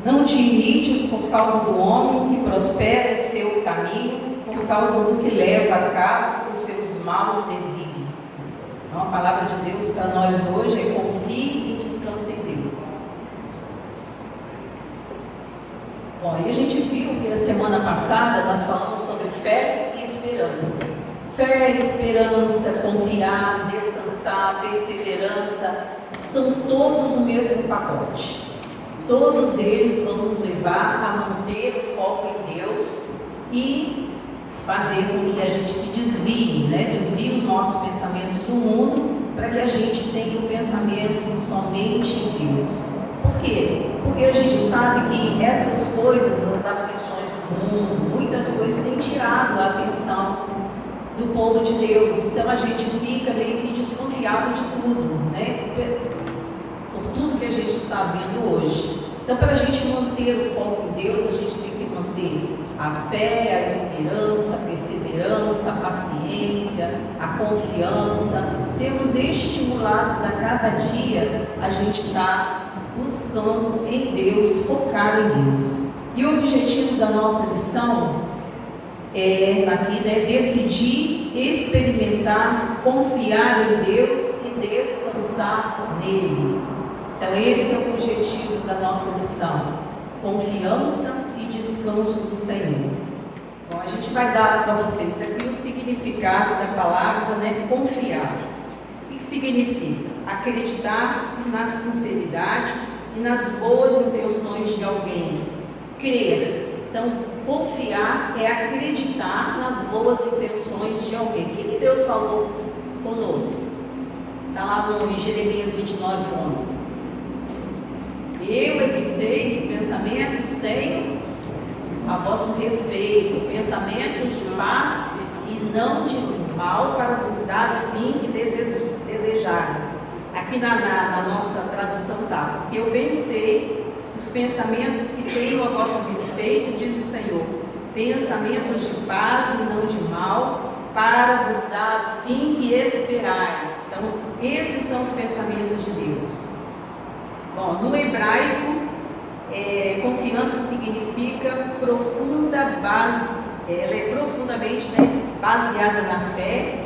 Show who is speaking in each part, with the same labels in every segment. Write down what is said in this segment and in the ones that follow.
Speaker 1: Não te irites por causa do homem que prospera o seu caminho, por causa do que leva a cabo os seus maus desígnios. Então, a palavra de Deus para nós hoje é: confie e descanse em Deus. Bom, e a gente viu que na semana passada nós falamos sobre fé e esperança. Fé, esperança, confiar, descansar, perseverança, estão todos no mesmo pacote. Todos eles vão nos levar a manter o foco em Deus e fazer com que a gente se desvie, desvie os nossos pensamentos do mundo, para que a gente tenha um pensamento somente em Deus. Por quê? Porque a gente sabe que essas coisas, as aflições do mundo, muitas coisas têm tirado a atenção do povo de Deus. Então a gente fica meio que desconfiado de tudo, por tudo que a gente está vendo hoje. Então, para a gente manter o foco em Deus, a gente tem que manter a fé, a esperança, a perseverança, a paciência, a confiança, sermos estimulados a cada dia a gente está buscando em Deus, focar em Deus. E o objetivo da nossa lição é aqui, decidir, experimentar, confiar em Deus e descansar nele. Então esse é o objetivo da nossa lição: confiança e descanso do Senhor. Bom, a gente vai dar para vocês aqui o significado da palavra, confiar. O que significa? Acreditar-se na sinceridade e nas boas intenções de alguém. Crer. Então, confiar é acreditar nas boas intenções de alguém. O que Deus falou conosco? Está lá no Jeremias 29:11. Eu é que sei que pensamentos tenho a vosso respeito, pensamentos de paz e não de mal, para vos dar o fim que desejardes. Aqui na nossa tradução está: porque eu bem sei os pensamentos que tenho a vosso respeito, diz o Senhor, pensamentos de paz e não de mal, para vos dar o fim que esperais. Então, esses são os pensamentos de Deus. Bom, no hebraico, confiança significa profunda base, ela é profundamente baseada na fé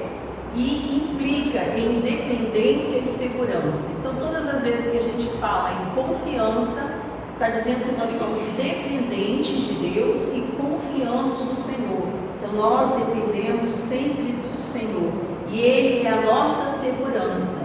Speaker 1: e implica em dependência e segurança. Então, todas as vezes que a gente fala em confiança, está dizendo que nós somos dependentes de Deus e confiamos no Senhor. Então, nós dependemos sempre do Senhor e Ele é a nossa segurança.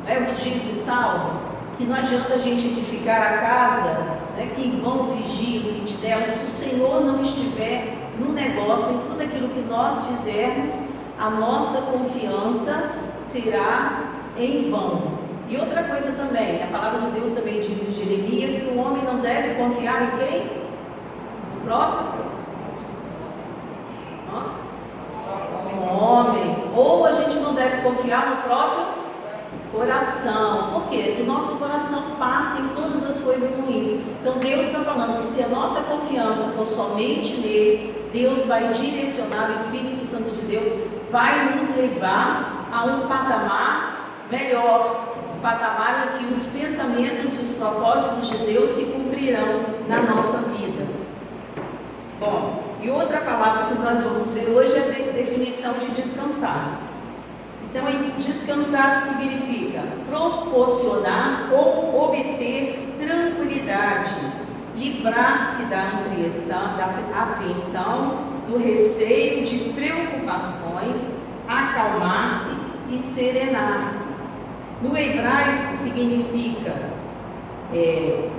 Speaker 1: Não é o que diz o Salmo? Que não adianta a gente edificar a casa, que em vão vigia o sentinela, se o Senhor não estiver no negócio, em tudo aquilo que nós fizermos, a nossa confiança será em vão. E outra coisa também, a palavra de Deus também diz em Jeremias que o homem não deve confiar em quem? No próprio homem. Ou a gente não deve confiar no próprio coração. Por quê? Porque o nosso coração parte em todas as coisas ruins. Então Deus está falando que se a nossa confiança for somente nele, Deus vai direcionar, o Espírito Santo de Deus vai nos levar a um patamar melhor, um patamar em que os pensamentos e os propósitos de Deus se cumprirão na nossa vida. Bom, e outra palavra que nós vamos ver hoje é a definição de descansar. Então, descansar significa proporcionar ou obter tranquilidade, livrar-se da apreensão, do receio, de preocupações, acalmar-se e serenar-se. No hebraico significa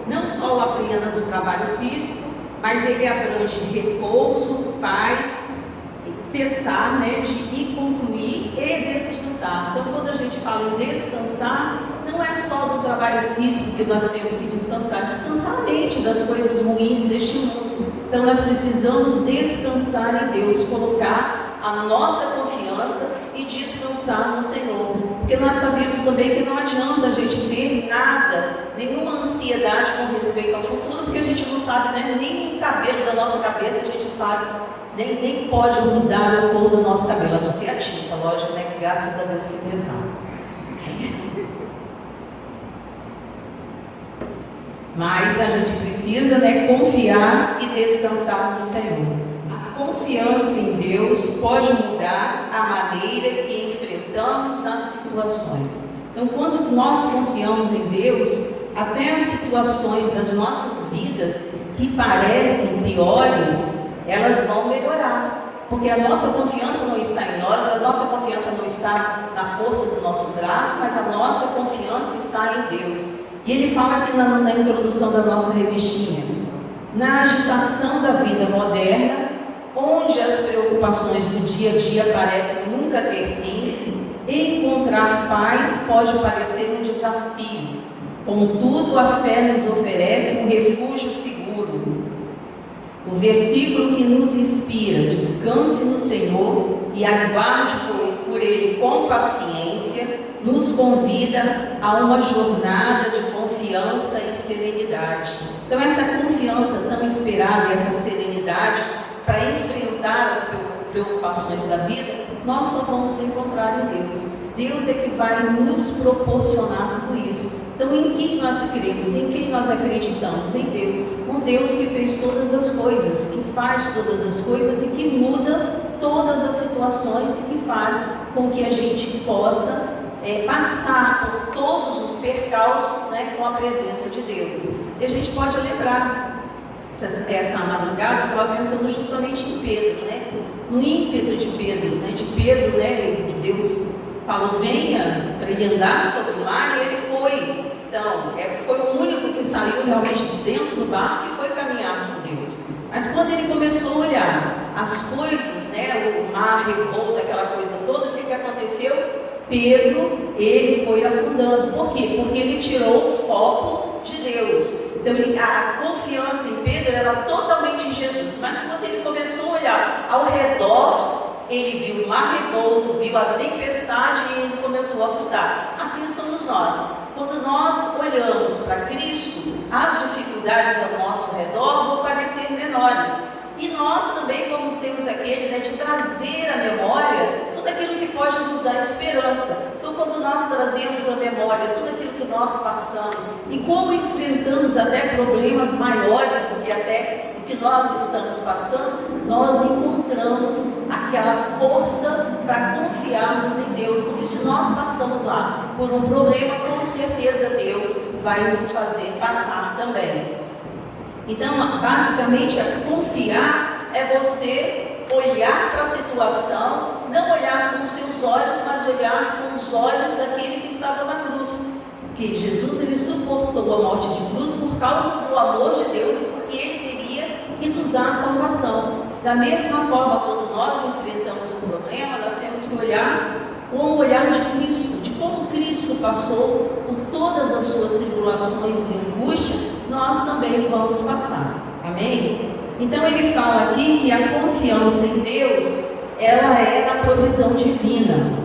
Speaker 1: não só apenas o trabalho físico, mas ele abrange repouso, paz, cessar, de ir concluir e desfrutar. Então, quando a gente fala em descansar, não é só do trabalho físico que nós temos que descansar a mente das coisas ruins deste mundo. Então, nós precisamos descansar em Deus, colocar a nossa confiança e descansar no Senhor. Porque nós sabemos também que não adianta a gente ter nenhuma ansiedade com respeito ao futuro, porque a gente não sabe, nem o cabelo da nossa cabeça a gente sabe. Nem pode mudar o cor do nosso cabelo, a não ser a tinta, lógico, que graças a Deus que não. Mas a gente precisa precisa, né, confiar e descansar no Senhor. A confiança em Deus pode mudar a maneira que enfrentamos as situações. Então, quando nós confiamos em Deus, até as situações das nossas vidas que parecem piores, elas vão melhorar. Porque a nossa confiança não está em nós, a nossa confiança não está na força do nosso braço, mas a nossa confiança está em Deus. E ele fala aqui na introdução da nossa revistinha: na agitação da vida moderna, onde as preocupações do dia a dia parecem nunca ter fim, encontrar paz pode parecer um desafio. Contudo, a fé nos oferece um refúgio seguro. O versículo que nos inspira: descanse no Senhor e aguarde por Ele com paciência, nos convida a uma jornada de confiança e serenidade. Então, essa confiança tão esperada, essa serenidade para enfrentar as preocupações da vida, nós só vamos encontrar em Deus. Deus é que vai nos proporcionar tudo isso. Então, em quem nós cremos, em quem nós acreditamos? Em Deus. Um Deus que fez todas as coisas, que faz todas as coisas e que muda todas as situações e que faz com que a gente possa passar por todos os percalços, né, com a presença de Deus. E a gente pode lembrar, essa madrugada, eu estava pensando justamente em Pedro, né? No ímpeto de Pedro, né? Deus falou: venha, para ele andar sobre o mar, e ele foi. Então, foi o único que saiu realmente de dentro do barco e foi caminhar com Deus. Mas quando ele começou a olhar as coisas, né, o mar revolto, aquela coisa toda, o que aconteceu? Pedro, ele foi afundando. Por quê? Porque ele tirou o foco de Deus. Então, a confiança em Pedro era totalmente em Jesus. Mas quando ele começou a olhar ao redor, ele viu o mar revolto, viu a tempestade e ele começou a afundar. Assim somos nós. Quando nós olhamos para Cristo, as dificuldades ao nosso redor vão parecer menores. E nós também temos aquele, né, de trazer à memória tudo aquilo que pode nos dar esperança. Então, quando nós trazemos à memória tudo aquilo que nós passamos e como enfrentamos até problemas maiores do que até o que nós estamos passando, nós encontramos aquela força para confiarmos em Deus. Porque se nós passamos lá por um problema, com certeza Deus vai nos fazer passar também. Então, basicamente, confiar é você olhar para a situação, não olhar com os seus olhos, mas olhar com os olhos daquele que estava na cruz. Que Jesus, ele suportou a morte de cruz por causa do amor de Deus e porque ele teria que nos dar a salvação. Da mesma forma, quando nós enfrentamos um problema, nós temos que olhar com o olhar de Cristo, de como Cristo passou por todas as suas tribulações e angústia, nós também vamos passar. Amém? Então ele fala aqui que a confiança em Deus, ela é na provisão divina.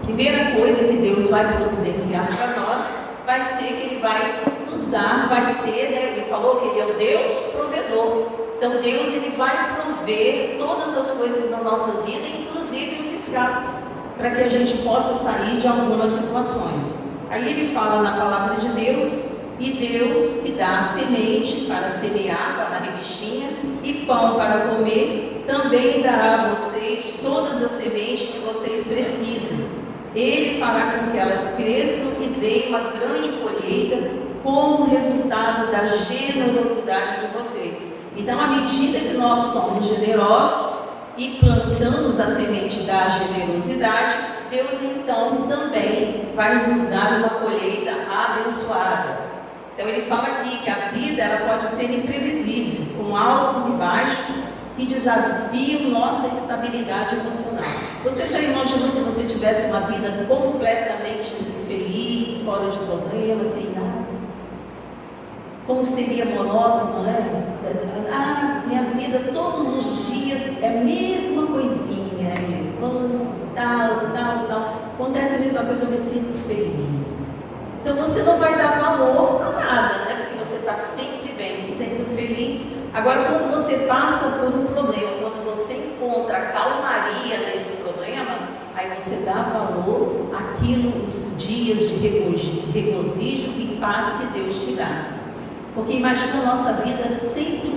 Speaker 1: Primeira coisa que Deus vai providenciar para nós vai ser que Ele vai nos dar, vai ter, né? Ele falou que Ele é o Deus provedor. Então Deus, Ele vai prover todas as coisas na nossa vida, inclusive os escapes, para que a gente possa sair de algumas situações. Aí ele fala na palavra de Deus: e Deus que dá a semente para semear, está na revistinha, e pão para comer, também dará a vocês todas as sementes que vocês precisam. Ele fará com que elas cresçam e deem uma grande colheita, como resultado da generosidade de vocês. Então, à medida que nós somos generosos e plantamos a semente da generosidade, Deus então também vai nos dar uma colheita abençoada. Então ele fala aqui que a vida, ela pode ser imprevisível, com altos e baixos que desafiam nossa estabilidade emocional. Você já imaginou se você tivesse uma vida completamente infeliz, fora de problema, sem nada? Como seria monótono, né? Minha vida todos os dias é a mesma coisinha, tal. Acontece a mesma coisa, eu me sinto feliz. Então você não vai dar valor para nada, né? Porque você está sempre bem, sempre feliz. Agora, quando você passa por um problema, quando você encontra a calmaria nesse problema, aí você dá valor àquilo, os dias de regozijo e paz que Deus te dá. Porque imagina a nossa vida sempre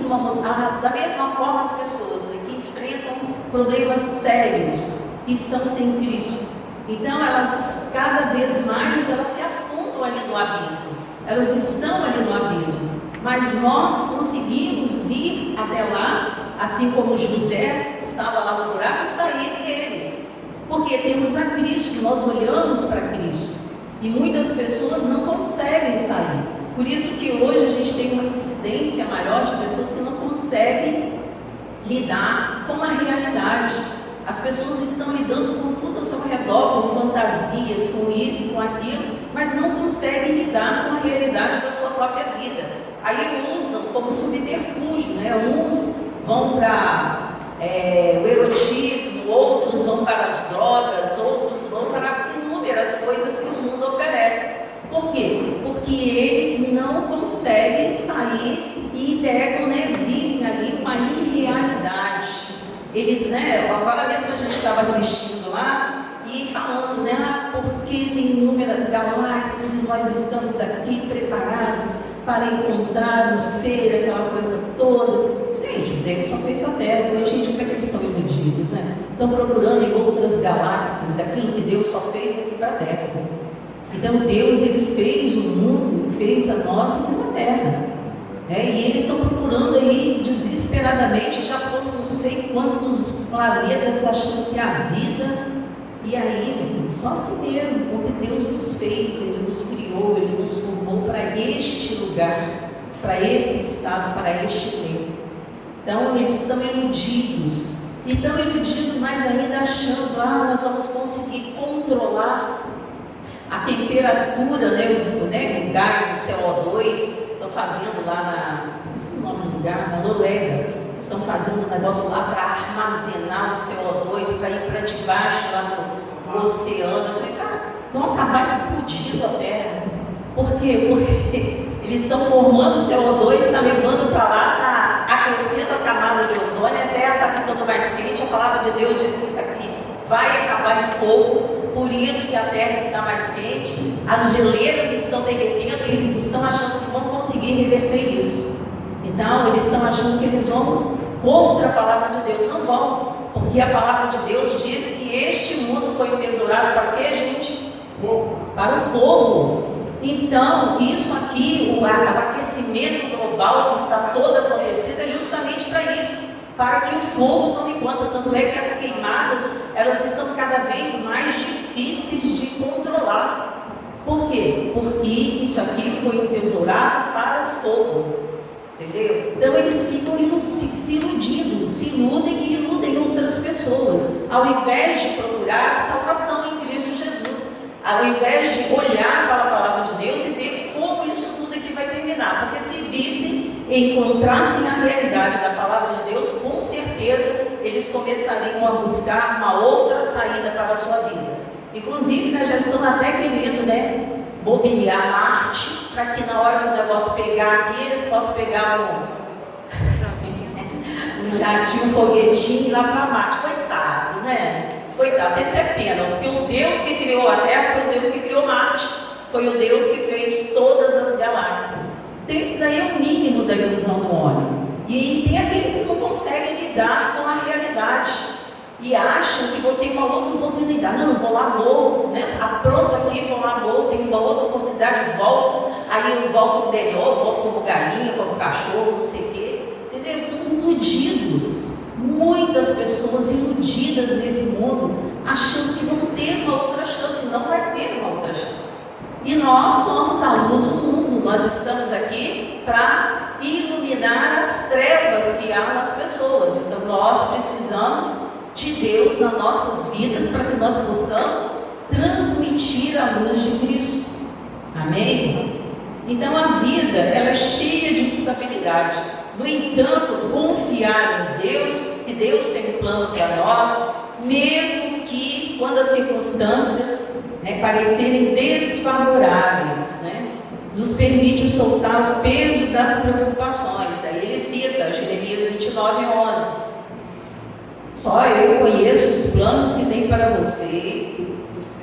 Speaker 1: da mesma forma as pessoas, né, que enfrentam problemas sérios e estão sem Cristo. Então elas, cada vez mais, elas se afundam ali no abismo. Elas estão ali no abismo. Mas nós conseguimos ir até lá, assim como José estava lá no buraco, e sair dele. Porque temos a Cristo, nós olhamos para Cristo. E muitas pessoas não conseguem sair. Por isso que hoje a gente tem uma incidência maior de pessoas que não conseguem lidar com a realidade. As pessoas estão lidando com tudo ao seu redor, com fantasias, com isso, com aquilo, mas não conseguem lidar com a realidade da sua própria vida. Aí usam como subterfúgio, né? Uns vão para o erotismo, outros vão para as drogas, outros vão para inúmeras coisas que o mundo oferece. Por quê? Porque eles não conseguem sair e pegam, né, vivem ali uma irrealidade. Eles, né, agora mesmo a gente estava assistindo lá e falando, né, porque tem inúmeras galáxias e nós estamos aqui preparados para encontrar um ser, aquela coisa toda. Gente, Deus só fez a Terra. Então, gente, como é que eles estão iludidos, né? Estão procurando em outras galáxias aquilo que Deus só fez aqui para a Terra. Então Deus, Ele fez o mundo, fez a nós aqui na Terra. E eles estão procurando aí desesperadamente, já foram não sei quantos planetas achando que é a vida. E aí, só aqui mesmo, porque Deus nos fez, Ele nos criou, Ele nos formou para este lugar, para esse estado, para este tempo. Então eles estão iludidos. E estão iludidos mais ainda achando, nós vamos conseguir controlar a temperatura, né, o gás, o CO2, estão fazendo lá esqueci o nome do lugar, na Noruega, estão fazendo um negócio lá para armazenar o CO2, para ir para debaixo lá no oceano. Eu falei, cara, vão acabar explodindo a Terra. Por quê? Porque eles estão formando CO2, está levando para lá, está aquecendo a camada de ozônio, a Terra está ficando mais quente. A palavra de Deus diz que isso aqui vai acabar em fogo. Por isso que a Terra está mais quente, as geleiras estão derretendo e eles estão achando que vão conseguir reverter isso. Então, eles estão achando que eles vão contra a palavra de Deus. Não vão, porque a palavra de Deus diz que este mundo foi entesourado para quê, gente? Para o fogo. Então, isso aqui, o aquecimento global que está todo acontecendo é justamente para isso. Para que o fogo tome conta, tanto é que as queimadas, elas estão cada vez mais difíceis de controlar. Por quê? Porque isso aqui foi entesourado para o fogo, entendeu? Então eles ficam se iludindo, se iludem e iludem outras pessoas, ao invés de procurar a salvação em Cristo Jesus, ao invés de olhar para a palavra de Deus e ver como isso tudo aqui vai terminar, porque se vissem, encontrassem a realidade da palavra de Deus, com certeza eles começariam a buscar uma outra saída para a sua vida. Inclusive, já estão até querendo, mobiliar Marte, para que na hora que o negócio pegar aqui, eles possam pegar um jatinho, um foguetinho lá para Marte. Coitado, né? Coitado, tem até pena, porque o Deus que criou a Terra foi o Deus que criou Marte, foi o Deus que fez todas as galáxias. Então isso daí é o mínimo da ilusão do homem. E tem aqueles que não conseguem lidar com a realidade e acham que vão ter uma outra oportunidade. Não, vou lá, apronto aqui, vou lá, tenho uma outra oportunidade, volto, aí eu volto melhor, volto como galinha, como cachorro, não sei o quê. Entendeu? Estão iludidos. Muitas pessoas iludidas nesse mundo, achando que vão ter uma outra chance. Não vai ter uma outra chance. E nós somos a luz do mundo, nós estamos aqui para iluminar as trevas que há nas pessoas. Então nós precisamos de Deus nas nossas vidas para que nós possamos transmitir a luz de Cristo. Amém? Então a vida, ela é cheia de instabilidade. No entanto, confiar em Deus, que Deus tem um plano para nós, mesmo que quando as circunstâncias parecerem desfavoráveis, nos permite soltar o peso das preocupações. Aí ele cita Jeremias 29:11. Só eu conheço os planos que tenho para vocês,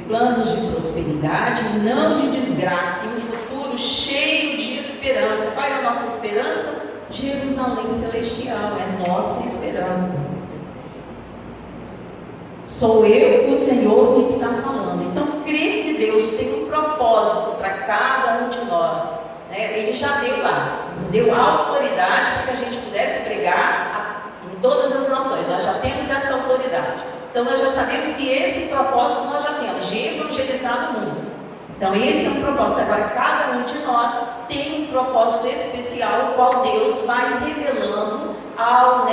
Speaker 1: planos de prosperidade, não de desgraça, e um futuro cheio de esperança. esperança. Qual é a nossa esperança? Jerusalém celestial, é nossa esperança. Sou eu, o Senhor, que está falando. Então, crer que Deus tem um propósito para cada um de nós, né? Ele já deu lá, nos deu autoridade para que a gente pudesse pregar em todas as nações. Nós já temos essa autoridade. Então, nós já sabemos que esse propósito nós já temos, de evangelizar o mundo. Então, esse é um propósito. Agora, cada um de nós tem um propósito especial, o qual Deus vai revelando ao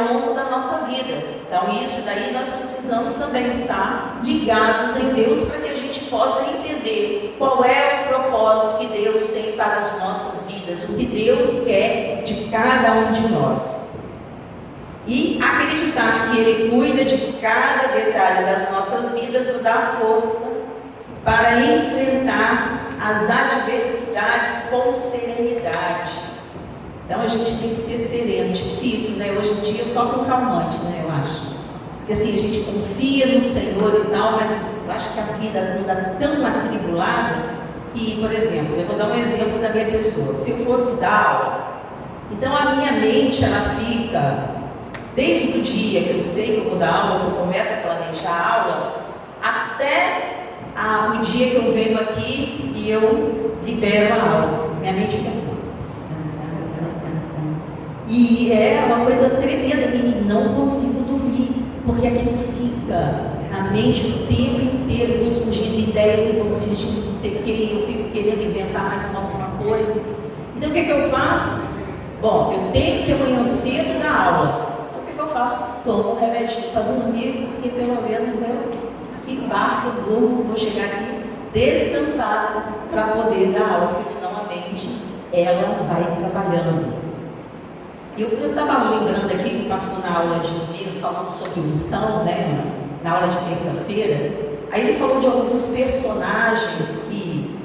Speaker 1: longo da nossa vida. Então, isso daí nós precisamos também estar ligados em Deus para que a gente possa entender qual é o propósito que Deus tem para as nossas vidas, o que Deus quer de cada um de nós. E acreditar que Ele cuida de cada detalhe das nossas vidas nos dá força para enfrentar as adversidades com serenidade. Então a gente tem que ser sereno, difícil, né? Hoje em dia só com calmante, né? Eu acho. Porque assim, a gente confia no Senhor e tal, mas eu acho que a vida anda tão atribulada que, por exemplo, eu vou dar um exemplo da minha pessoa. Se eu fosse dar aula, então a minha mente, ela fica, desde o dia que eu sei que eu vou dar aula, que eu começo a planejar a aula, até o dia que eu venho aqui e eu libero a aula. Minha mente fica assim. E é uma coisa tremenda, e não consigo dormir, porque aquilo fica na mente o tempo inteiro, vão surgindo ideias e vão surgindo não sei o que, eu fico querendo inventar mais alguma coisa. Então o que eu faço? Bom, eu tenho que amanhã cedo dar aula. Então o que eu faço? Tomo um remédio para dormir, porque pelo menos eu embarco, durmo, vou chegar aqui descansada para poder dar aula, porque senão a mente, ela vai trabalhando. Eu estava lembrando aqui que passou na aula de domingo, falando sobre missão, né, na aula de terça-feira. Aí ele falou de alguns personagens que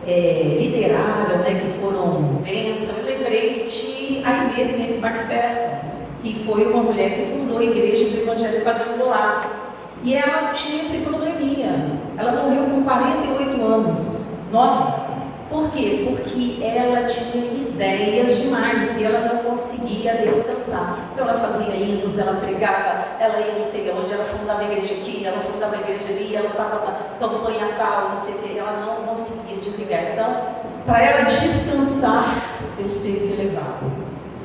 Speaker 1: lideraram, né, que foram bênção. Eu lembrei de Aimee Semple McPherson, que foi uma mulher que fundou a Igreja do Evangelho Quadrangular. E ela tinha esse probleminha. Ela morreu com 48 anos, 9. Por quê? Porque ela tinha ideias demais e ela não conseguia descansar. Então ela fazia hinos, ela pregava, ela ia não sei onde, ela fundava a igreja aqui, ela fundava a igreja ali, ela estava na campanha tal, não sei o que, ela não conseguia desligar. Então, para ela descansar, Deus teve que levar.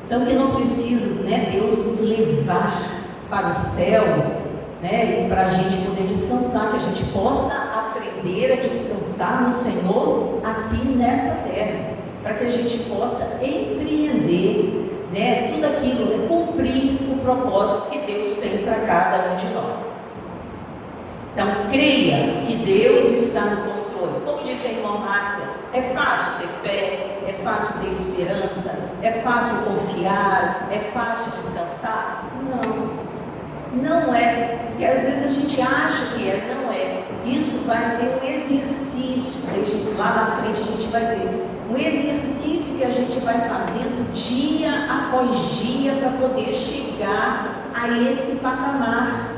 Speaker 1: Então que não precisa, né, Deus nos levar para o céu, né, para a gente poder descansar, que a gente possa aprender a descansar no Senhor aqui nessa terra, para que a gente possa empreender, né, tudo aquilo, né, cumprir o propósito que Deus tem para cada um de nós. Então, creia que Deus está no controle. Como disse a irmã Márcia, é fácil ter fé, é fácil ter esperança, é fácil confiar, é fácil descansar? Não é, porque às vezes a gente acha que não é. Isso vai ter um exercício, lá na frente a gente vai ver, um exercício que a gente vai fazendo dia após dia para poder chegar a esse patamar.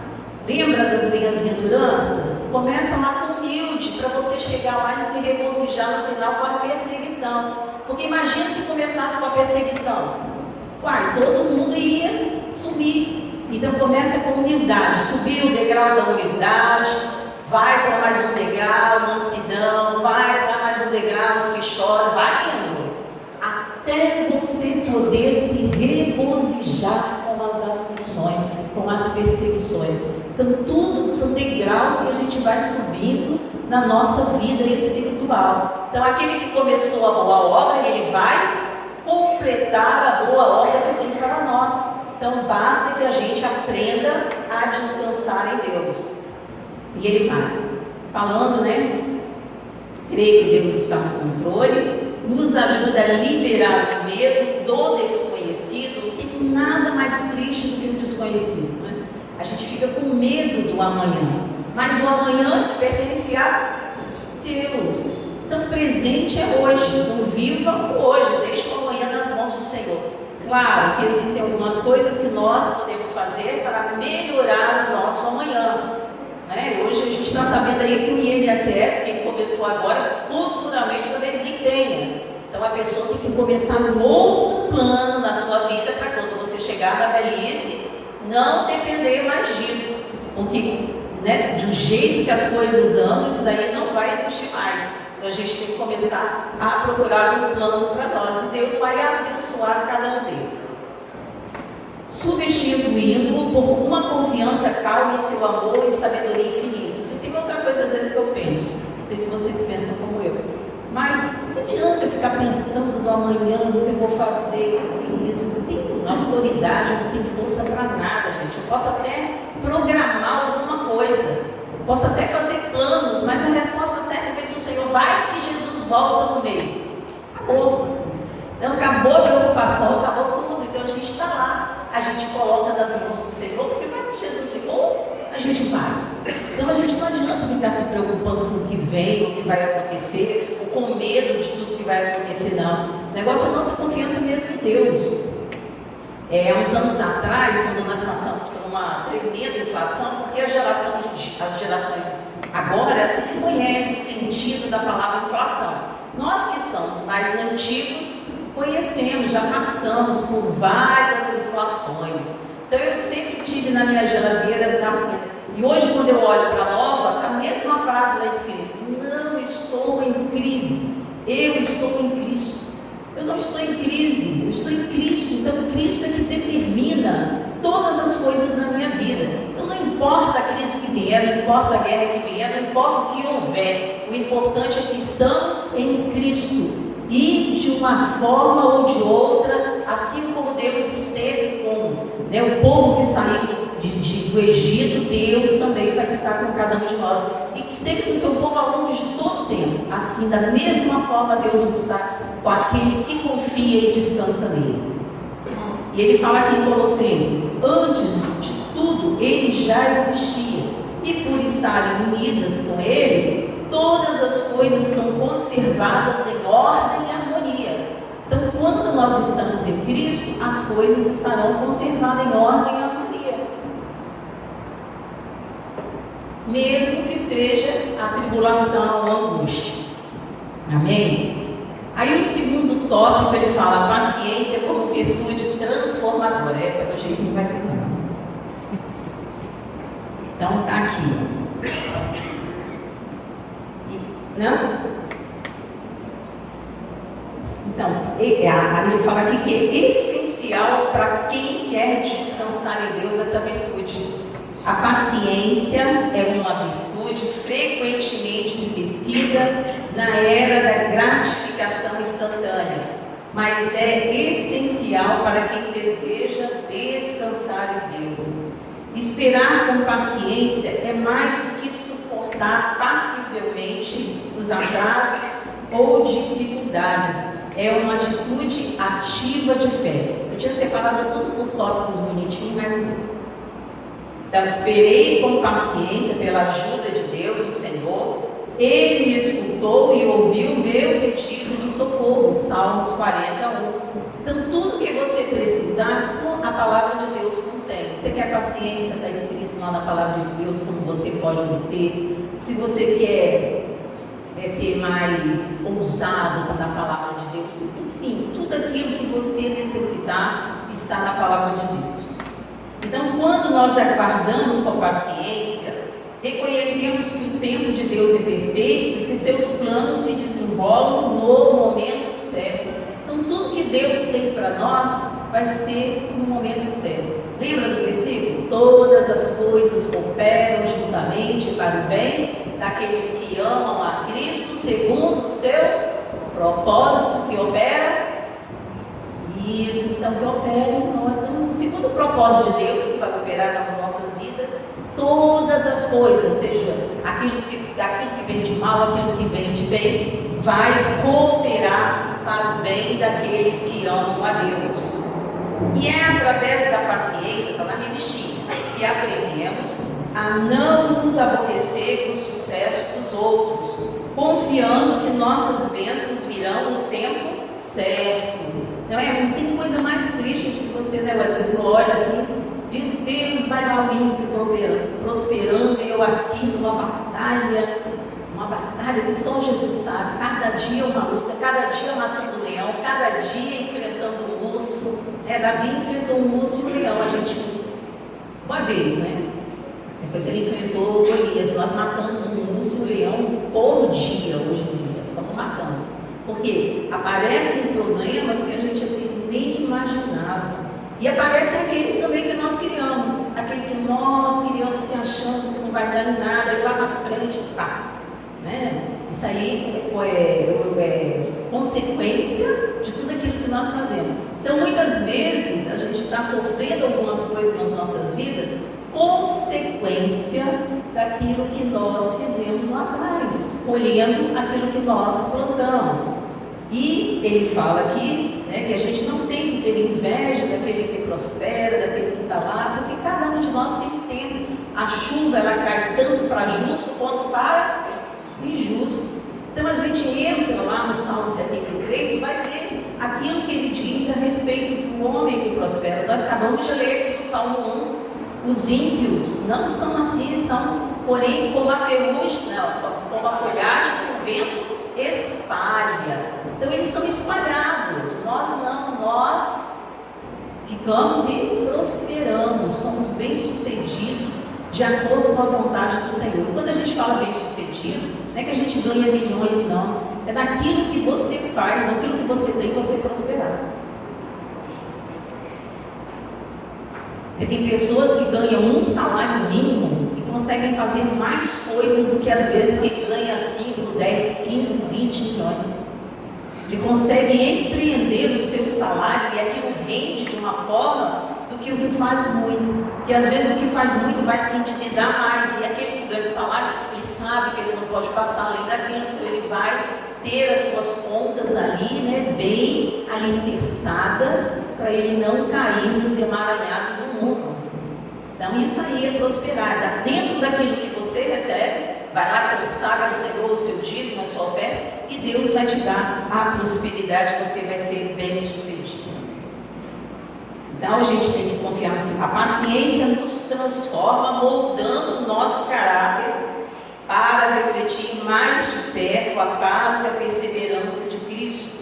Speaker 1: Lembra das bem-aventuranças? Começa lá com humilde, para você chegar lá e se regozijar no final com a perseguição. Porque imagina se começasse com a perseguição. Todo mundo ia sumir. Então começa com humildade, subir o degrau da humildade, vai para mais um degrau, mansidão, vai para mais um degrau, os que choram, vai indo, até você poder se regozijar com as aflições, com as perseguições. Então tudo são degraus que a gente vai subindo na nossa vida espiritual. Então aquele que começou a boa obra, ele vai completar a boa obra que tem para nós. Então basta que a gente aprenda a descansar em Deus. E ele vai falando, né? Creio que Deus está no controle, nos ajuda a liberar o medo do desconhecido. Não tem nada mais triste do que o desconhecido, né? A gente fica com medo do amanhã, mas o amanhã pertence a Deus. Então o presente é hoje, então viva o hoje, deixa o amanhã nas mãos do Senhor. Claro que existem algumas coisas que nós podemos fazer para melhorar o nosso amanhã, né? Hoje a gente está sabendo aí que o INSS, que começou agora, futuramente talvez nem tenha. Então a pessoa tem que começar um outro plano na sua vida para quando você chegar na velhice, não depender mais disso. Porque, né, do jeito que as coisas andam, isso daí não vai existir mais. Então a gente tem que começar a procurar um plano para nós. E Deus vai abençoar cada um deles. Substituindo por uma confiança calma em seu amor e sabedoria infinitos. E tem outra coisa às vezes que eu penso, não sei se vocês pensam como eu, mas não adianta eu ficar pensando no amanhã, no que eu vou fazer, isso, não tem autoridade, não tem força para nada, gente. Eu posso até programar alguma coisa, eu posso até fazer planos, mas a resposta certa vem do Senhor, vai que Jesus volta no meio. Acabou. Então acabou a preocupação, acabou tudo, então a gente está lá. A gente coloca nas mãos do Senhor, porque vai que Jesus ficou, a gente vai. Então a gente não adianta ficar se preocupando com o que vem, o que vai acontecer, ou com medo de tudo que vai acontecer, não. O negócio é a nossa confiança mesmo em Deus. Há uns anos atrás, quando nós passamos por uma tremenda inflação, porque as gerações agora conhecem o sentido da palavra inflação. Nós que somos mais antigos, conhecemos, já passamos por várias inflações. Então eu sempre tive na minha geladeira assim, e hoje quando eu olho para a nova, a mesma frase lá escrita: não estou em crise, eu estou em Cristo. Eu não estou em crise, eu estou em Cristo. Então Cristo é que determina todas as coisas na minha vida. Então não importa a crise que vier, não importa a guerra que vier, não importa o que houver, o importante é que estamos em Cristo. E de uma forma ou de outra, assim como Deus esteve com, né, o povo que saiu do Egito, Deus também vai estar com cada um de nós. E que esteve com o seu povo ao longo de todo o tempo. Assim, da mesma forma, Deus vai estar com aquele que confia e descansa nele. E ele fala aqui em Colossenses: antes de tudo, ele já existia. E por estarem unidas com ele, todas as coisas são conservadas em ordem e harmonia. Então, quando nós estamos em Cristo, as coisas estarão conservadas em ordem e harmonia. Mesmo que seja a tribulação, a angústia. Amém? Aí o segundo tópico, ele fala paciência como virtude transformadora. Para a gente não vai ter não. Então, está aqui. Não? Então, ele fala aqui que é essencial para quem quer descansar em Deus essa virtude. A paciência é uma virtude frequentemente esquecida na era da gratificação instantânea, mas é essencial para quem deseja descansar em Deus. Esperar com paciência é mais do que suportar passivelmente os atrasos ou dificuldades. É uma atitude ativa de fé. Eu tinha separado tudo por tópicos bonitinhos, mas não. Então, esperei com paciência pela ajuda de Deus, o Senhor. Ele me escutou e ouviu o meu pedido de socorro. Salmos 41. Então, tudo que você precisar, a palavra de Deus contém. Você quer paciência, está escrito lá na palavra de Deus, como você pode obter. Se você quer ser mais ousado, está na palavra de Deus. Enfim, tudo aquilo que você necessitar está na palavra de Deus. Então, quando nós aguardamos com paciência, reconhecemos que o tempo de Deus é perfeito e que seus planos se desenrolam no momento certo. Então, tudo que Deus tem para nós vai ser no momento certo. Lembra do versículo? Todas as coisas cooperam juntamente para o bem daqueles que amam a Cristo, segundo o seu propósito, que opera. Isso, então, que opera em nós. Então, segundo o propósito de Deus, que vai operar nas nossas vidas, todas as coisas, seja aquilo que vem de mal, aquilo que vem de bem, vai cooperar para o bem daqueles que amam a Deus. E é através da paciência, está na revistinha, que aprendemos a não nos aborrecer com o sucesso dos outros, confiando que nossas bênçãos virão no tempo certo. Não tem coisa mais triste do que você, né? Às vezes olha assim, meu Deus, vai lá alguém prosperando, eu aqui numa batalha que só Jesus sabe. Cada dia é uma luta, cada dia é uma turbulência. leão, cada dia enfrentando um urso. Davi enfrentou um urso e um leão, uma vez, né? Depois ele enfrentou Golias. Nós matamos um urso e um leão por dia, hoje em dia, estamos matando. Porque aparecem problemas que a gente assim nem imaginava. E aparecem aqueles também que nós criamos, aquele que nós criamos, que achamos que não vai dar em nada, e lá na frente, tá. Né? Isso aí é consequência de tudo aquilo que nós fazemos. Então, muitas vezes, a gente está sofrendo algumas coisas nas nossas vidas, consequência daquilo que nós fizemos lá atrás, colhendo aquilo que nós plantamos. E ele fala aqui, né, que a gente não tem que ter inveja daquele que prospera, daquele que está lá, porque cada um de nós tem tempo. A chuva, ela cai tanto para justo quanto para injusto. Então a gente entra lá no Salmo 73 e vai ver aquilo que ele diz a respeito do homem que prospera. Nós acabamos de ler aqui no Salmo 1, os ímpios não são assim, são, porém, como a ferrugem, como a folhagem que o vento espalha. Então eles são espalhados, nós não, nós ficamos e prosperamos, somos bem-sucedidos de acordo com a vontade do Senhor. Quando a gente fala bem-sucedido, não é que a gente ganha milhões, não. É naquilo que você faz, naquilo que você tem, você prosperar. Porque tem pessoas que ganham um salário mínimo e conseguem fazer mais coisas do que às vezes quem ganha 5, 10, 15, 20 milhões. Ele consegue empreender o seu salário e aquilo rende de uma forma do que o que faz muito. Porque às vezes o que faz muito vai se endividar mais, e aquele que ganha o salário, ele sabe que ele não pode passar além daquilo, então ele vai ter as suas contas ali, né, bem alicerçadas, para ele não cair nos emaranhados do mundo. Então isso aí é prosperar, dentro daquilo que você recebe, vai lá, consagra no Senhor o seu dízimo, a sua oferta, e Deus vai te dar a prosperidade, você vai ser bem sucedido. Então a gente tem que confiar no Senhor. A paciência nos transforma, moldando o nosso caráter para refletir mais de perto a paz e a perseverança de Cristo.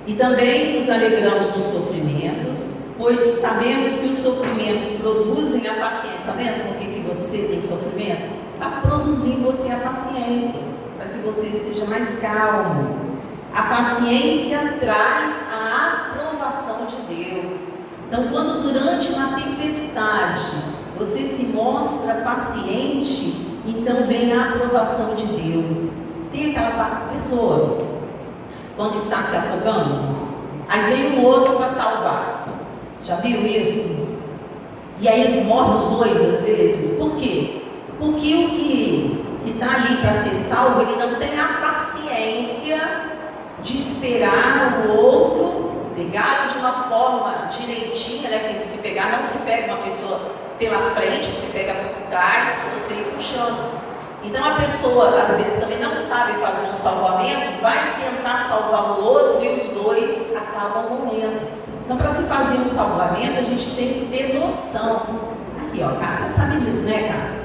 Speaker 1: E também nos alegramos dos sofrimentos, pois sabemos que os sofrimentos produzem a paciência. Está vendo por que você tem sofrimento? Para produzir em você a paciência, para que você seja mais calmo. A paciência traz a aprovação de Deus. Então, quando durante uma tempestade você se mostra paciente, então vem a aprovação de Deus. Tem aquela pessoa, quando está se afogando, aí vem um outro para salvar. Já viu isso? E aí eles morrem os dois às vezes. Por quê? Porque o que está ali para ser salvo, ele não tem a paciência de esperar o outro, pegá-lo de uma forma direitinha, né? Tem que se pegar, não se pega uma pessoa pela frente, se pega por trás, para você ir puxando. Então a pessoa, às vezes, também não sabe fazer um salvamento, vai tentar salvar o outro e os dois acabam morrendo. Então, para se fazer um salvamento, a gente tem que ter noção. Aqui, ó, Cássia sabe disso, né, Cássia?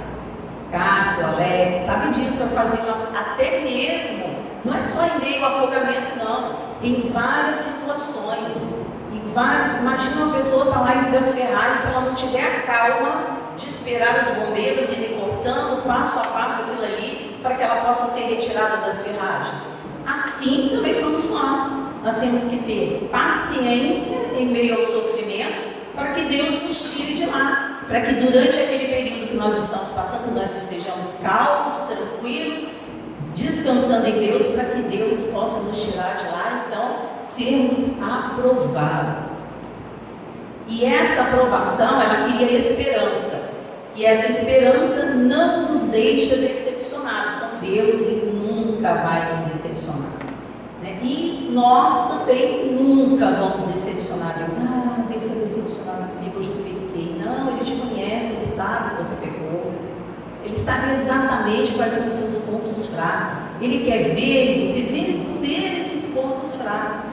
Speaker 1: Cássio, Alex, sabe disso, para fazer até mesmo, não é só em meio ao afogamento, não, em várias situações, imagina uma pessoa estar lá entre as ferragens, se ela não tiver a calma de esperar os bombeiros irem cortando passo a passo aquilo ali, para que ela possa ser retirada das ferragens. Assim também somos nós temos que ter paciência em meio aos sofrimentos, para que Deus nos tire de lá, para que durante aquele período que nós estamos passando, nós estejamos calmos, tranquilos, descansando em Deus, para que Deus possa nos tirar de lá, então, sermos aprovados. E essa aprovação, ela cria esperança, e essa esperança não nos deixa decepcionados. Então, Deus, Ele nunca vai nos decepcionar, né? E nós também nunca vamos decepcionar Deus. Deus vai decepcionar comigo, hoje eu pequei. Não, Ele te conhece, Ele sabe que você pecou. Ele sabe exatamente quais são os seus pontos fracos. Ele quer ver você vencer esses pontos fracos.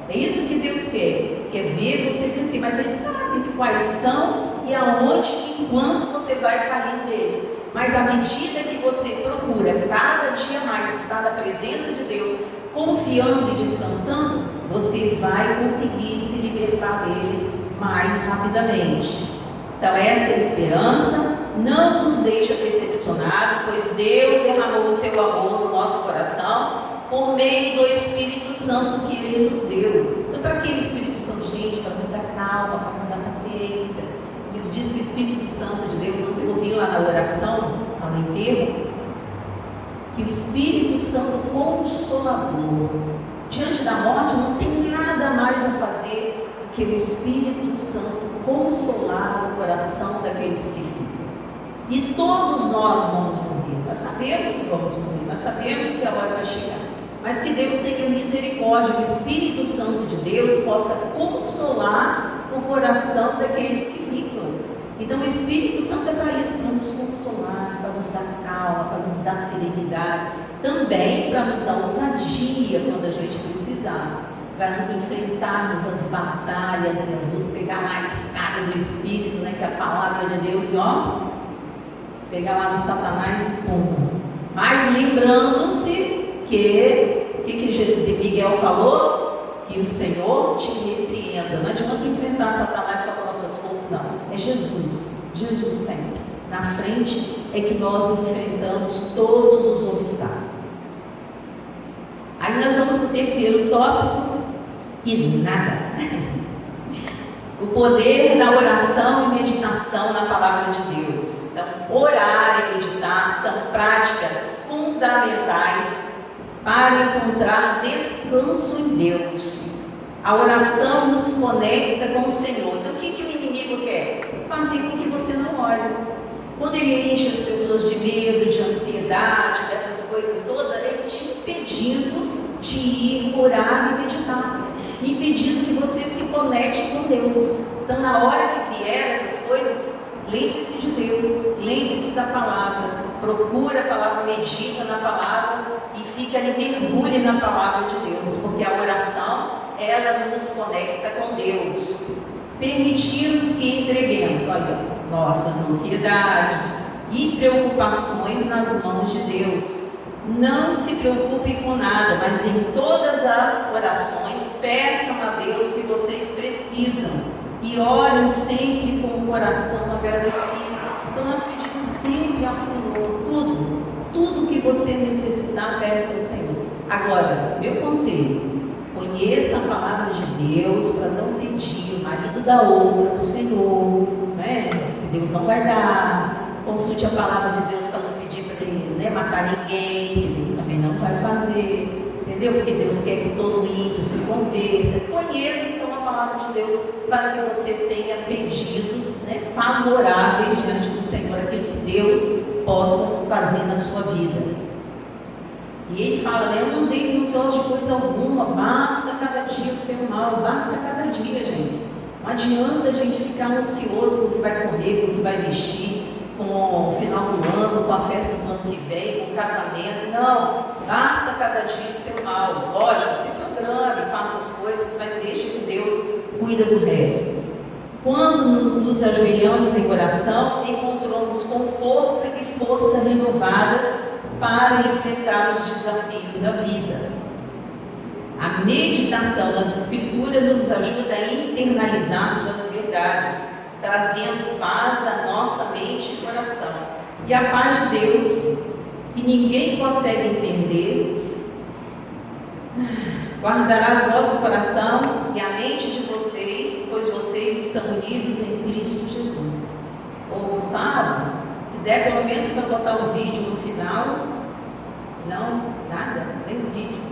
Speaker 1: É isso que Deus quer ver você vencer, mas Ele sabe quais são e aonde e quando você vai cair neles. Mas à medida que você procura cada dia mais estar na presença de Deus, confiando e descansando, você vai conseguir se libertar deles mais rapidamente. Então, essa esperança não nos deixa decepcionados, pois Deus derramou o seu amor no nosso coração por meio do Espírito Santo que Ele nos deu. Então, para que o Espírito Santo, gente? Para nos dar calma, para nos dar paciência. E diz que o Espírito Santo de Deus, ontem eu ouvi lá na oração, lá no enterro, que o Espírito Santo Consolador, diante da morte, não tem nada mais a fazer do que o Espírito Santo consolar o coração daqueles que ficam. E todos nós vamos morrer, nós sabemos que vamos morrer, nós sabemos que a hora vai chegar, mas que Deus tenha misericórdia, que o Espírito Santo de Deus possa consolar o coração daqueles que ficam. Então o Espírito Santo é para isso, para nos consolar, para nos dar calma, para nos dar serenidade, também para nos dar ousadia quando a gente precisar, para enfrentarmos as batalhas e as lutas, pegar lá a espada do Espírito, né, que é a palavra de Deus, e ó, pegar lá no Satanás e pum. Mas lembrando-se que Miguel falou, que o Senhor te repreenda. Não adianta enfrentar Satanás com as nossas forças, não. É Jesus sempre. Na frente é que nós enfrentamos todos os obstáculos. Aí nós vamos para o terceiro tópico, e nada. O poder da oração e meditação na palavra de Deus. Então, orar e meditar são práticas fundamentais para encontrar descanso em Deus. A oração nos conecta com o Senhor. Então, o que o inimigo quer? Fazer com que você não ore. Quando ele enche as pessoas de medo, de ansiedade, dessas coisas todas, ele te impedindo de ir orar e meditar, impedindo que você se conecte com Deus. Então, na hora que vier essas coisas, lembre-se de Deus, lembre-se da palavra, procura a palavra, medita na palavra e fica ali, mergulhe na palavra de Deus, porque a oração, ela nos conecta com Deus. Permitirmos que entreguemos, nossas ansiedades e preocupações nas mãos de Deus. Não se preocupem com nada, mas em todas as orações peçam a Deus o que vocês precisam e orem sempre com o coração agradecido. Então nós pedimos sempre ao Senhor tudo que você necessitar, peça ao Senhor. Agora, meu conselho, conheça a palavra de Deus para não pedir o marido da outra para o Senhor, né? Que Deus não vai dar. Consulte a palavra de Deus para não pedir para ele, né, matar ninguém, que Deus também não vai fazer, entendeu? Porque Deus quer que todo ímpio se converta. Conheça então a palavra de Deus para que você tenha pedidos, né, favoráveis diante do Senhor, aquilo que Deus possa fazer na sua vida. E ele fala, né, eu não deis ansioso de coisa alguma, basta cada dia o seu mal, basta cada dia, gente. Não adianta a gente ficar ansioso com o que vai comer, com o que vai vestir, com o final do ano, com a festa do ano que vem, com o casamento. Não, basta cada dia o seu mal. Lógico, se programe, faça as coisas, mas deixe que Deus cuida do resto. Quando nos ajoelhamos em oração, encontramos conforto e força renovadas para enfrentar os desafios da vida. A meditação das Escrituras nos ajuda a internalizar suas verdades, trazendo paz à nossa mente e coração. E a paz de Deus, que ninguém consegue entender, guardará o vosso coração e a mente de vocês, pois vocês estão unidos em Cristo Jesus. Ô Gustavo, se der pelo menos para botar o vídeo no final. Não, nada, nem o vídeo.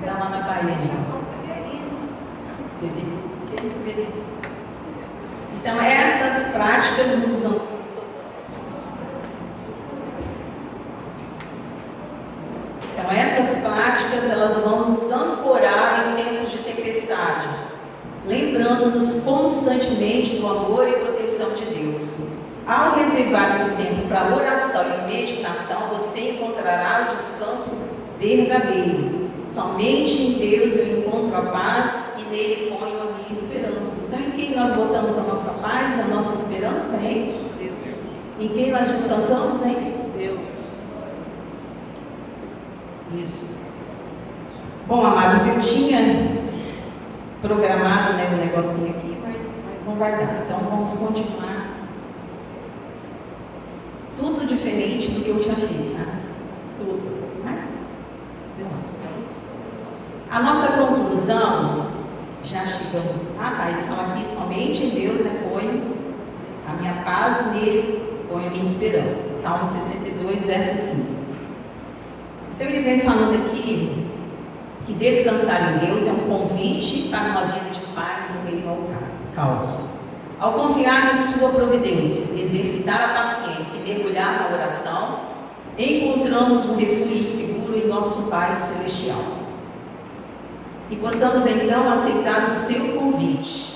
Speaker 1: Está lá na Bahia. Então essas práticas nos dão. Então essas práticas elas vão nos ancorar em tempos de tempestade, lembrando-nos constantemente do amor e proteção de Deus. Ao reservar esse tempo para oração e meditação, você encontrará o descanso verdadeiro. Somente em Deus eu encontro a paz e nele ponho a minha esperança. Então, em quem nós botamos a nossa paz, a nossa esperança? Hein? Em quem nós descansamos, hein?
Speaker 2: Deus.
Speaker 1: Isso. Bom, amados, eu tinha programado, né, um negocinho aqui, mas não vai dar. Então vamos continuar. Tudo diferente do que eu tinha feito, né? Tudo. Mas, a nossa conclusão, já chegamos. Ele fala aqui, somente em Deus, né, põe a minha paz e nele põe a minha esperança. Salmo 62, verso 5. Então ele vem falando aqui que descansar em Deus é um convite para uma vida de paz em meio ao caos. Ao confiar em sua providência, exercitar a paciência e mergulhar na oração, encontramos um refúgio seguro em nosso Pai Celestial. E possamos então aceitar o seu convite.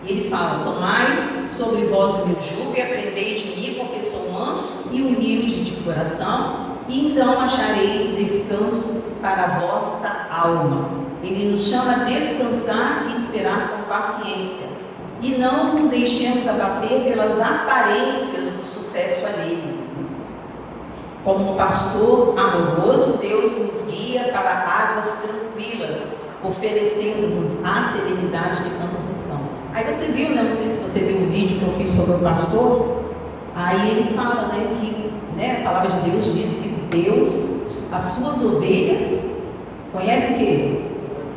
Speaker 1: Ele fala: tomai sobre vós o meu jugo e aprendei de mim, porque sou manso e humilde de coração, e então achareis descanso para a vossa alma. Ele nos chama a descansar e esperar com paciência, e não nos deixemos abater pelas aparências do sucesso alheio. Como um pastor amoroso, Deus nos guia para águas tranquilas, oferecendo-nos a serenidade de tanto cristão. Aí você viu, né? Não sei se você viu o vídeo que eu fiz sobre o pastor. Aí ele fala, né, que, né, a palavra de Deus diz que Deus, as suas ovelhas, conhece o quê?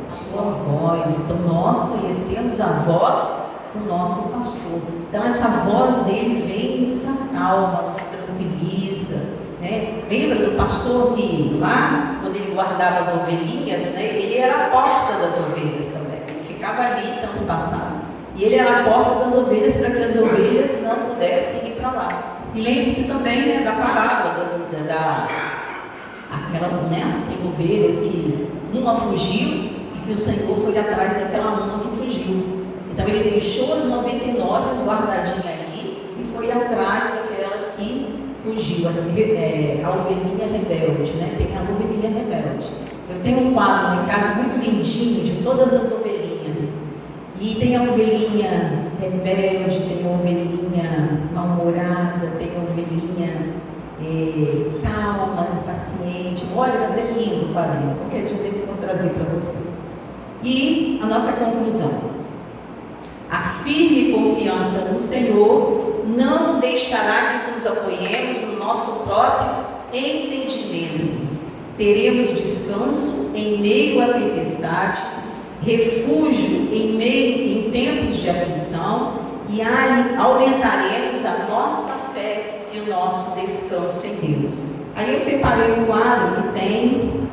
Speaker 1: A sua voz. Então nós conhecemos a voz do nosso pastor. Então essa voz dele vem e nos acalma, nos tranquiliza, né? Lembra do pastor que lá, quando ele guardava as ovelhinhas, né, ele era a porta das ovelhas também. Ele ficava ali transpassado. E ele era a porta das ovelhas para que as ovelhas não pudessem ir para lá. E lembre-se também, né, da parábola aquelas, né, 5 ovelhas que uma fugiu e que o Senhor foi atrás daquela uma que fugiu. Então ele deixou as 99 guardadinhas ali e foi atrás daquela que fugiu, a ovelhinha rebelde, né? Tem a ovelhinha rebelde. Eu tenho um quadro em casa muito lindinho de todas as ovelhinhas. E tem a ovelhinha rebelde, tem a ovelhinha mal-humorada, tem a ovelhinha calma, paciente. Olha, mas é lindo o quadrinho. Qualquer dia desse eu vou trazer para você. E a nossa conclusão: a firme confiança no Senhor não deixará que nos apoiemos no nosso próprio entendimento. Teremos descanso em meio à tempestade, refúgio em tempos de aflição, e aumentaremos a nossa fé e o nosso descanso em Deus. Aí eu separei um quadro que tem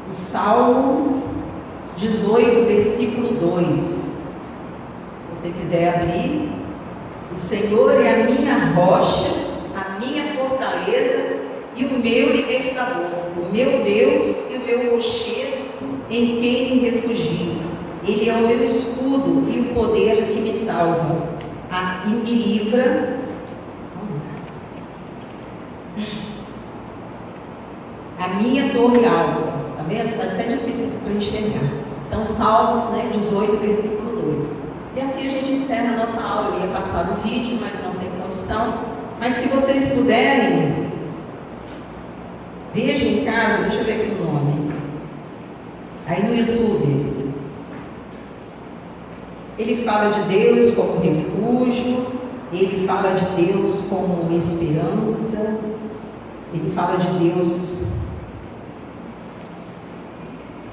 Speaker 1: o Salmo 18, versículo 2. Se você quiser abrir: o Senhor é a minha rocha, a minha fortaleza e o meu libertador, o meu Deus e o meu rochedo em quem me refugio. Ele é o meu escudo e o poder que me salva e me livra. A minha torre alta. Está vendo? Está até difícil para enxergar. Então, Salmos, né, 18, versículo 2. E assim a gente encerra a nossa aula. Eu ia passar o vídeo, mas não tem condição. Mas se vocês puderem, vejam em casa, deixa eu ver aqui o nome. Aí no YouTube, ele fala de Deus como refúgio, ele fala de Deus como esperança, ele fala de Deus,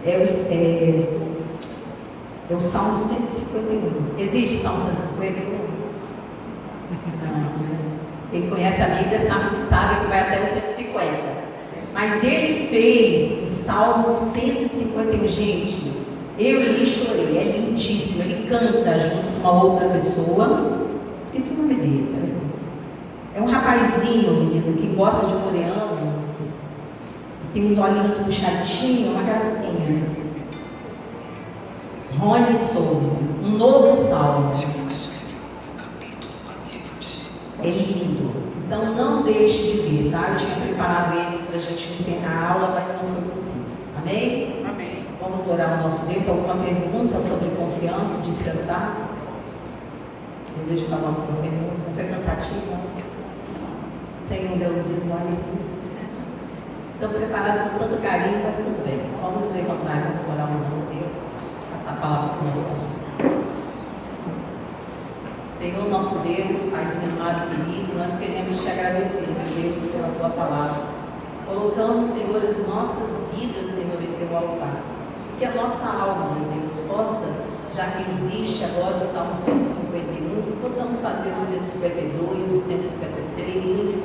Speaker 1: é o Salmo 151. Existe Salmo 151? Não. Quem conhece a Bíblia sabe que vai até o 150. Mas ele fez o Salmo 151, gente. Eu li e chorei, é lindíssimo. Ele canta junto com uma outra pessoa. Esqueci o nome dele. É um rapazinho, menino, que gosta de coreano. Tem os olhinhos puxadinhos, uma gracinha. Rony Souza, um novo salmo. É lindo. Então não deixe de vir, tá? Eu tinha preparado eles para a gente encerrar a aula, mas não foi possível. Amém?
Speaker 2: Amém.
Speaker 1: Vamos orar ao nosso Deus. Alguma pergunta sobre confiança e descansar? Desejo falar alguma pergunta? Não foi cansativo? Senhor Deus, visualize. Estão preparados com tanto carinho, mas tudo bem. Então vamos levantar e vamos orar ao nosso Deus. Passar a palavra para o nosso pastor. Senhor, nosso Deus, Paizinho amado e querido, nós queremos te agradecer, meu Deus, pela tua palavra. Colocamos, Senhor, as nossas vidas, Senhor, em teu altar. Que a nossa alma, meu Deus, possa, já que existe agora o Salmo 151, possamos fazer o 152, o 153, enfim.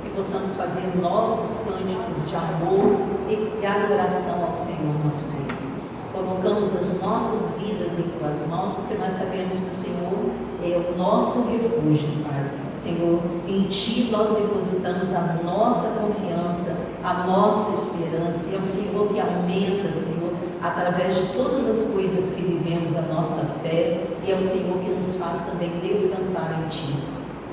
Speaker 1: Que possamos fazer novos cânticos de amor e adoração ao Senhor nosso Deus. Colocamos as nossas vidas em tuas mãos, porque nós sabemos que o Senhor é o nosso refúgio, Pai. Senhor, em Ti nós depositamos a nossa confiança, a nossa esperança, e é o Senhor que aumenta, Senhor, através de todas as coisas que vivemos a nossa fé, e é o Senhor que nos faz também descansar em Ti.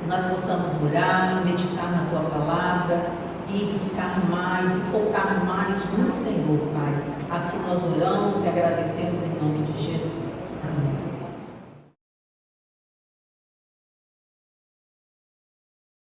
Speaker 1: Que nós possamos orar, meditar na Tua palavra, e buscar mais, e focar mais no Senhor, Pai. Assim nós oramos e agradecemos em